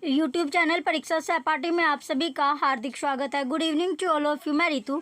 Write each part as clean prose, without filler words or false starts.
YouTube channel परीक्षा सहपाठी में आप सभी का हार्दिक स्वागत है। Good evening to all of you. मैं रितु।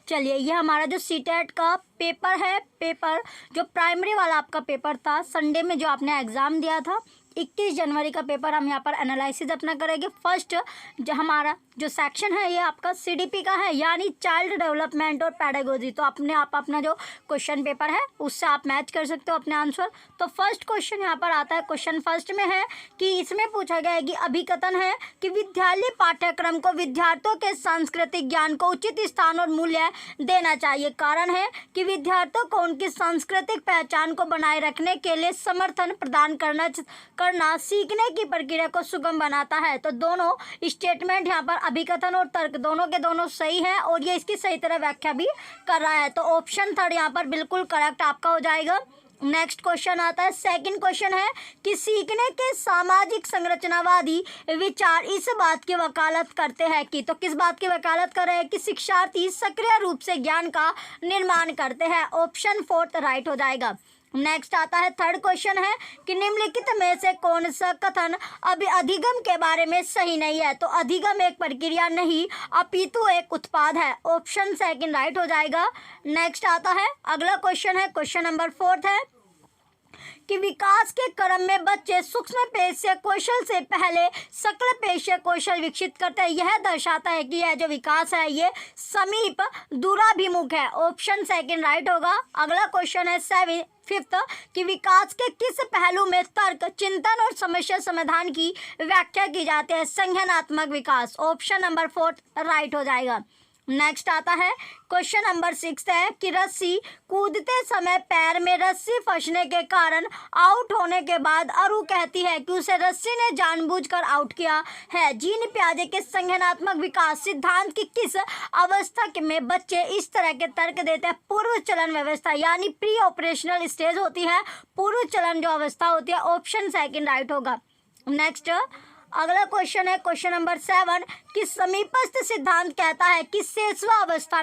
चलिए, ये हमारा जो सीटेट का पेपर है, पेपर जो प्राइमरी वाला आपका पेपर था संडे में जो आपने एग्ज़ाम दिया था, 21 जनवरी का पेपर हम यहाँ पर एनालिसिस अपना करेंगे। फर्स्ट जो हमारा जो सेक्शन है ये आपका सीडीपी का है, यानी चाइल्ड डेवलपमेंट और पैडागोजी। तो आप अपना जो क्वेश्चन पेपर है उससे आप मैच कर सकते हो अपने आंसर। तो फर्स्ट क्वेश्चन यहाँ पर आता है, क्वेश्चन फर्स्ट में है कि इसमें पूछा गया है कि अभिकथन है कि विद्यालय पाठ्यक्रम को विद्यार्थियों के सांस्कृतिक ज्ञान को उचित स्थान और मूल्य देना चाहिए। कारण है कि विद्यार्थियों को उनकी सांस्कृतिक पहचान को बनाए रखने के लिए समर्थन प्रदान करना सीखने की प्रक्रिया को सुगम बनाता है। तो दोनों स्टेटमेंट यहाँ पर अभिकथन और तर्क दोनों के दोनों सही है और ये इसकी सही तरह व्याख्या भी कर रहा है। तो ऑप्शन थर्ड यहाँ पर बिल्कुल करेक्ट आपका हो जाएगा। नेक्स्ट क्वेश्चन आता है, सेकंड क्वेश्चन है कि सीखने के सामाजिक संरचनावादी विचार इस बात की वकालत करते हैं कि, तो किस बात की वकालत कर रहे हैं कि शिक्षार्थी सक्रिय रूप से ज्ञान का निर्माण करते हैं। ऑप्शन फोर्थ राइट हो जाएगा। नेक्स्ट आता है, थर्ड क्वेश्चन है कि निम्नलिखित में से कौन सा कथन अभी अधिगम के बारे में सही नहीं है। तो अधिगम एक प्रक्रिया नहीं अपितु एक उत्पाद है। ऑप्शन सेकंड राइट हो जाएगा। नेक्स्ट आता है, अगला क्वेश्चन है, क्वेश्चन नंबर फोर्थ है कि विकास के क्रम में बच्चे सूक्ष्म पेशीय कौशल से पहले सकल पेशीय कौशल विकसित करते हैं। यह दर्शाता है कि यह जो विकास है ये समीप दूराभिमुख है। ऑप्शन सेकंड राइट होगा। अगला क्वेश्चन है फिफ्थ कि विकास के किस पहलू में तर्क, चिंतन और समस्या समाधान की व्याख्या की जाती है। संज्ञानात्मक विकास। ऑप्शन नंबर फोर्थ राइट हो जाएगा। नेक्स्ट आता है, क्वेश्चन नंबर सिक्स है कि रस्सी कूदते समय पैर में रस्सी फंसने के कारण आउट होने के बाद अरु कहती है कि उसे रस्सी ने जानबूझकर आउट किया है। जीन पियाजे के संज्ञानात्मक विकास सिद्धांत की किस अवस्था में बच्चे इस तरह के तर्क देते हैं। पूर्व चलन व्यवस्था, यानी प्री ऑपरेशनल स्टेज होती है, पूर्व चलन जो अवस्था होती है। ऑप्शन सेकंड राइट होगा। नेक्स्ट अगला क्वेश्चन है, क्वेश्चन नंबर 7 कि समीपस्थ सिद्धांत कहता है कि शेषवावस्था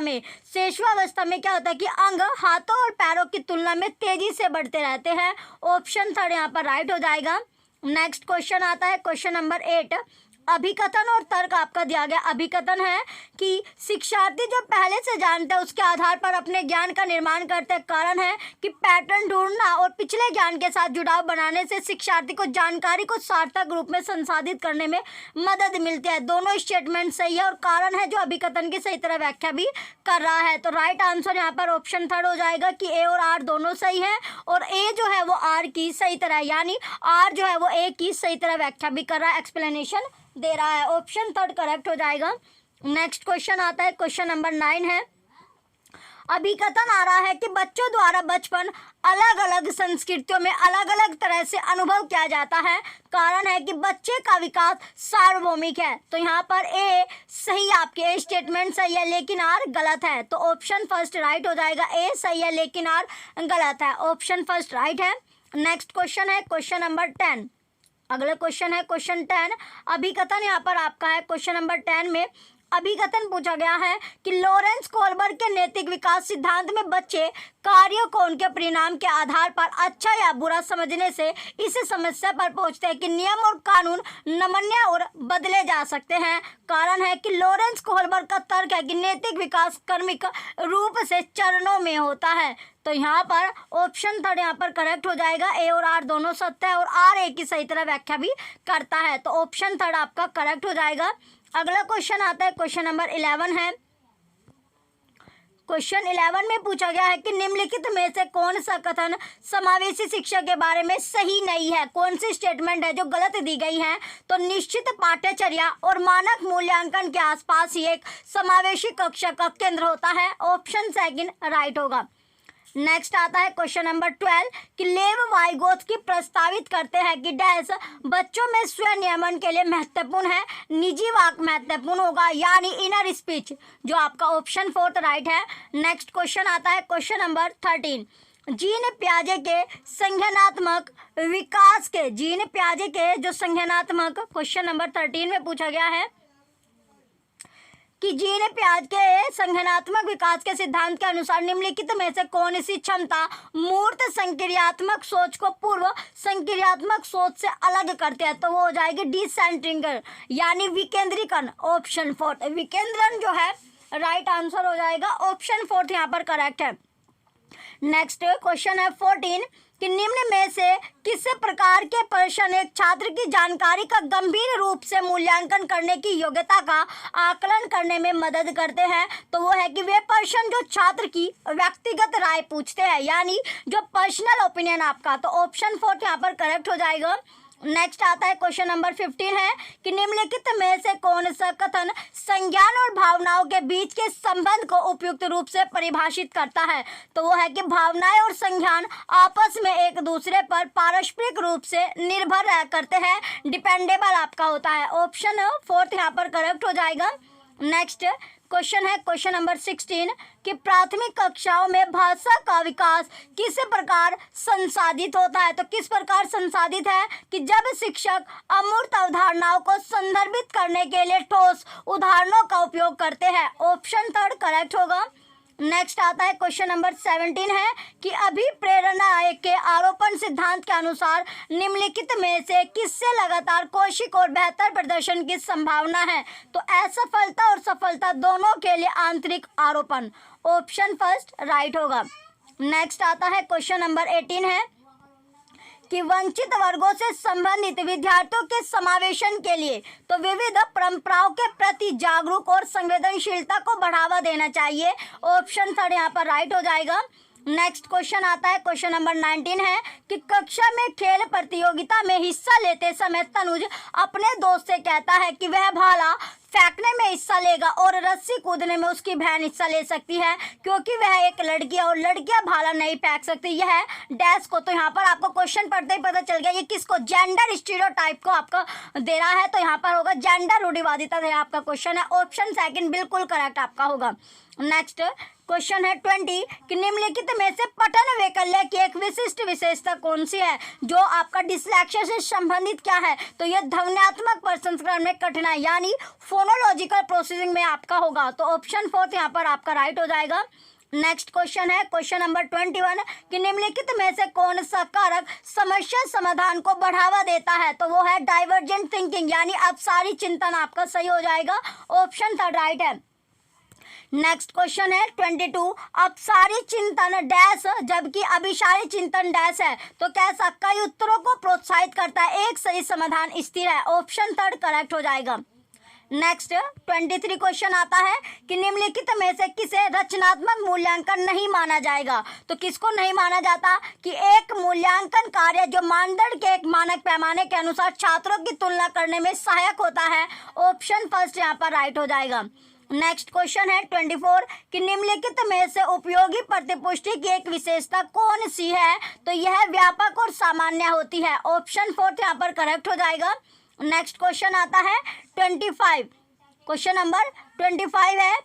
में क्या होता है कि अंग हाथों और पैरों की तुलना में तेजी से बढ़ते रहते हैं। ऑप्शन थर्ड यहाँ पर राइट हो जाएगा। नेक्स्ट क्वेश्चन आता है, क्वेश्चन नंबर 8 अभिकथन और तर्क आपका दिया गया। अभिकथन है कि शिक्षार्थी जो पहले से जानते हैं उसके आधार पर अपने ज्ञान का निर्माण करते हैं। कारण है कि पैटर्न ढूंढना और पिछले ज्ञान के साथ जुड़ाव बनाने से शिक्षार्थी को जानकारी को सार्थक रूप में संसाधित करने में मदद मिलती है। दोनों स्टेटमेंट सही है और कारण है जो अभिकथन की सही तरह व्याख्या भी कर रहा है। तो राइट आंसर यहाँ पर ऑप्शन थर्ड हो जाएगा कि ए और आर दोनों सही है और ए जो है वो आर की सही तरह, यानी आर जो है वो ए की सही तरह व्याख्या भी कर रहा है, एक्सप्लेनेशन दे रहा है। ऑप्शन थर्ड करेक्ट हो जाएगा। नेक्स्ट क्वेश्चन आता है, क्वेश्चन नंबर 9 है, अभिकथन आ रहा है कि बच्चों द्वारा बचपन अलग अलग संस्कृतियों में अलग अलग तरह से अनुभव किया जाता है। कारण है कि बच्चे का विकास सार्वभौमिक है। तो यहाँ पर ए सही, आपके ए स्टेटमेंट सही है लेकिन आर गलत है। तो ऑप्शन फर्स्ट राइट हो जाएगा। ए सही है लेकिन आर गलत है। ऑप्शन फर्स्ट राइट है। नेक्स्ट क्वेश्चन है, क्वेश्चन नंबर 10। अगला क्वेश्चन है, क्वेश्चन 10 अभिकथन यहाँ पर आपका है। क्वेश्चन नंबर 10 में अभिकथन पूछा गया है कि लॉरेंस कोलबर्ग के नैतिक विकास सिद्धांत में बच्चे कार्यों को उनके परिणाम के आधार पर अच्छा या बुरा समझने से इस समस्या पर पहुंचते हैं कि नियम और कानून नमनीय और बदले जा सकते हैं। कारण है कि लॉरेंस कोलबर्ग का तर्क है कि नैतिक विकास क्रमिक रूप से चरणों में होता है। तो यहाँ पर ऑप्शन थर्ड यहाँ पर करेक्ट हो जाएगा। ए और आर दोनों सत्य है और आर ए की सही तरह व्याख्या भी करता है। तो ऑप्शन थर्ड आपका करेक्ट हो जाएगा। अगला क्वेश्चन आता है, क्वेश्चन नंबर 11 है। क्वेश्चन 11 में पूछा गया है कि निम्नलिखित में से कौन सा कथन समावेशी शिक्षा के बारे में सही नहीं है। कौन सी स्टेटमेंट है जो गलत दी गई है। तो निश्चित पाठ्यचर्या और मानक मूल्यांकन के आसपास ही एक समावेशी कक्षा का केंद्र होता है। ऑप्शन सेकंड राइट होगा। नेक्स्ट आता है, क्वेश्चन नंबर 12 कि लेव वाइगोत्स्की प्रस्तावित करते हैं कि डैश बच्चों में स्व नियमन के लिए महत्वपूर्ण है। निजी वाक महत्वपूर्ण होगा, यानी इनर स्पीच, जो आपका ऑप्शन फोर्थ राइट है। नेक्स्ट क्वेश्चन आता है, क्वेश्चन नंबर 13 जीन पियाजे के संज्ञानात्मक विकास के, जीन पियाजे के जो संज्ञानात्मक, क्वेश्चन नंबर 13 में पूछा गया है कि जीन प्याज के संगठनात्मक विकास के सिद्धांत के अनुसार निम्नलिखित में से कौन सी क्षमता मूर्त संक्रियात्मक सोच को पूर्व संक्रियात्मक सोच से अलग करते हैं? तो वो हो जाएगी डिसेंट्रिंगर यानी विकेंद्रीकरण। ऑप्शन फोर्थ विकेंद्रण जो है राइट आंसर हो जाएगा। ऑप्शन फोर्थ यहाँ पर करेक्ट है। नेक्स्ट क्वेश्चन है 14 कि निम्न में से किस प्रकार के प्रश्न एक छात्र की जानकारी का गंभीर रूप से मूल्यांकन करने की योग्यता का आकलन करने में मदद करते हैं? तो वो है कि वे प्रश्न जो छात्र की व्यक्तिगत राय पूछते हैं यानी जो पर्सनल ओपिनियन आपका। तो ऑप्शन फोर्थ यहाँ पर करेक्ट हो जाएगा। नेक्स्ट आता है क्वेश्चन नंबर 15 है कि निम्नलिखित में से कौन सा कथन संज्ञान और भावनाओं के बीच के संबंध को उपयुक्त रूप से परिभाषित करता है? तो वो है कि भावनाएं और संज्ञान आपस में एक दूसरे पर पारस्परिक रूप से निर्भर करते हैं, डिपेंडेबल आपका होता है। ऑप्शन फोर्थ यहाँ पर करेक्ट हो जाएगा। नेक्स्ट क्वेश्चन है क्वेश्चन नंबर 16 कि प्राथमिक कक्षाओं में भाषा का विकास किस प्रकार संसाधित होता है? तो किस प्रकार संसाधित है कि जब शिक्षक अमूर्त अवधारणाओं को संदर्भित करने के लिए ठोस उदाहरणों का उपयोग करते हैं। ऑप्शन थर्ड करेक्ट होगा। नेक्स्ट आता है क्वेश्चन नंबर 17 है कि अभिप्रेरणा के आरोपण सिद्धांत के अनुसार निम्नलिखित में से किससे लगातार कोशिक और बेहतर प्रदर्शन की संभावना है? तो असफलता और सफलता दोनों के लिए आंतरिक आरोपण। ऑप्शन फर्स्ट राइट होगा। नेक्स्ट आता है क्वेश्चन नंबर 18 है कि वंचित वर्गों से संबंधित विद्यार्थियों के समावेशन के लिए तो विविध परंपराओं के प्रति जागरूक और संवेदनशीलता को बढ़ावा देना चाहिए। ऑप्शन थर्ड यहाँ पर राइट हो जाएगा। नेक्स्ट क्वेश्चन आता है क्वेश्चन नंबर 19 है कि कक्षा में खेल प्रतियोगिता में हिस्सा लेते समय तनुज अपने दोस्त से कहता है कि वह भाला फेंकने में हिस्सा लेगा और रस्सी कूदने में उसकी बहन हिस्सा ले सकती है क्योंकि वह एक लड़की है और लड़कियां भाला नहीं फेंक सकती। यह डैश को, तो यहाँ पर आपको क्वेश्चन पढ़ते ही पता चल गया ये किसको, जेंडर स्टीरियोटाइप को आपका दे रहा है। तो यहाँ पर होगा जेंडर रूढ़िवादिता है आपका क्वेश्चन है। ऑप्शन सेकंड बिल्कुल करेक्ट आपका होगा। नेक्स्ट क्वेश्चन है 20 कि निम्नलिखित में से पठन वैकल्य की एक विशिष्ट विशेषता कौन सी है जो आपका डिस्लेक्सिया से संबंधित क्या है? तो यह ध्वन्यात्मक प्रसंस्करण में कठिनाई यानी फोनोलॉजिकल प्रोसेसिंग में आपका होगा। तो ऑप्शन फोर्थ यहाँ पर आपका राइट हो जाएगा। नेक्स्ट क्वेश्चन है क्वेश्चन नंबर 21 कि निम्नलिखित में से कौन सा कारक समस्या समाधान को बढ़ावा देता है? तो वो है डाइवर्जेंट थिंकिंग यानी अपसारी चिंतन आपका सही हो जाएगा। ऑप्शन थर्ड राइट है। नेक्स्ट क्वेश्चन है 22 अपसारी चिंतन डैश जबकि अभिसारी चिंतन डैश है तो कैसा कई उत्तरों को प्रोत्साहित करता है, एक सही समाधान स्थिर है। ऑप्शन थर्ड करेक्ट हो जाएगा। नेक्स्ट 23 क्वेश्चन आता है कि निम्नलिखित में से किसे रचनात्मक मूल्यांकन नहीं माना जाएगा? तो किसको नहीं माना जाता कि एक मूल्यांकन कार्य जो मानदंड के एक मानक पैमाने के अनुसार छात्रों की तुलना करने में सहायक होता है। ऑप्शन फर्स्ट यहाँ पर राइट हो जाएगा। नेक्स्ट क्वेश्चन है 24 कि निम्नलिखित में से उपयोगी प्रतिपुष्टि की एक विशेषता कौन सी है? तो यह व्यापक और सामान्य होती है। ऑप्शन फोर्थ यहाँ पर करेक्ट हो जाएगा। नेक्स्ट क्वेश्चन आता है 25 क्वेश्चन नंबर 25 है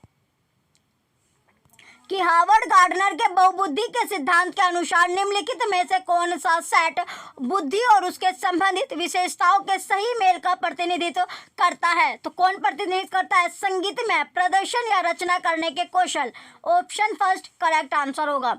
कि हार्वर्ड गार्डनर के बहुबुद्धि के सिद्धांत के अनुसार निम्नलिखित में से कौन सा सेट बुद्धि और उसके संबंधित विशेषताओं के सही मेल का प्रतिनिधित्व करता है? तो कौन प्रतिनिधित्व करता है? संगीत में प्रदर्शन या रचना करने के कौशल। ऑप्शन फर्स्ट करेक्ट आंसर होगा।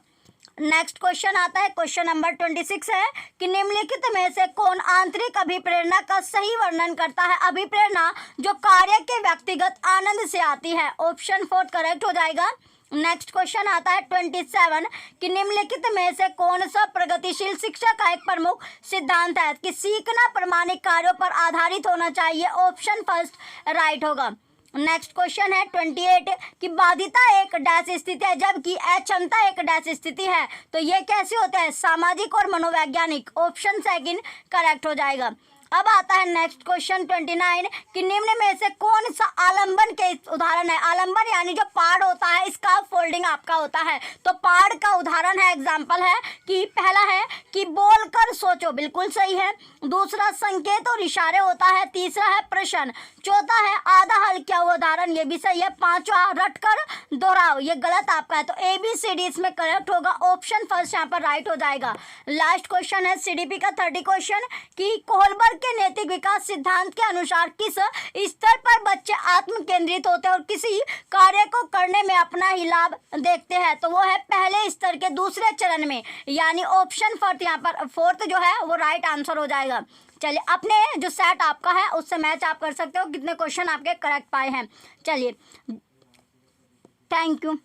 नेक्स्ट क्वेश्चन आता है क्वेश्चन नंबर 26 है कि निम्नलिखित में से कौन आंतरिक अभिप्रेरणा का सही वर्णन करता है? अभिप्रेरणा जो कार्य के व्यक्तिगत आनंद से आती है। ऑप्शन फोर्थ करेक्ट हो जाएगा। नेक्स्ट क्वेश्चन आता है 27 कि निम्नलिखित में से कौन सा प्रगतिशील शिक्षा का एक प्रमुख सिद्धांत है कि सीखना प्रामाणिक कार्यों पर आधारित होना चाहिए। ऑप्शन फर्स्ट राइट होगा। नेक्स्ट क्वेश्चन है 28 कि बाधिता एक डैश स्थिति है जबकि अक्षमता एक डैश स्थिति है तो ये कैसे होता है? सामाजिक और मनोवैज्ञानिक। ऑप्शन सेकंड करेक्ट हो जाएगा। अब आता है नेक्स्ट क्वेश्चन 29 कि निम्न में से कौन सा आलंबन के उदाहरण है? आलंबन यानी जो पाड़ होता है इसका फोल्डिंग आपका होता है। तो पाड़ का उदाहरण है, एग्जाम्पल है कि पहला है कि बोलकर सोचो, बिल्कुल सही है। दूसरा संकेत और इशारे होता है। तीसरा है प्रश्न। चौथा है आधा हल किया हुआ उदाहरण, ये भी सही है। पांचवा रटकर दोहराओ, ये गलत आपका है। तो ABCD इसमें करेक्ट होगा। ऑप्शन फर्स्ट यहाँ पर राइट हो जाएगा। लास्ट क्वेश्चन है CDP का 30 क्वेश्चन कि कोहलबर्ग के नैतिक विकास सिद्धांत के अनुसार किस स्तर पर बच्चे आत्म केंद्रित होते हैं और किसी कार्य को करने में अपना ही लाभ देखते हैं? तो वो है पहले स्तर के दूसरे चरण में, यानी ऑप्शन फोर्थ, यहाँ पर फोर्थ जो है वो राइट आंसर हो जाएगा। चलिए, अपने जो सेट आपका है उससे मैच आप कर सकते हो कितने क्वेश्चन आपके करेक्ट पाए हैं। चलिए, थैंक यू।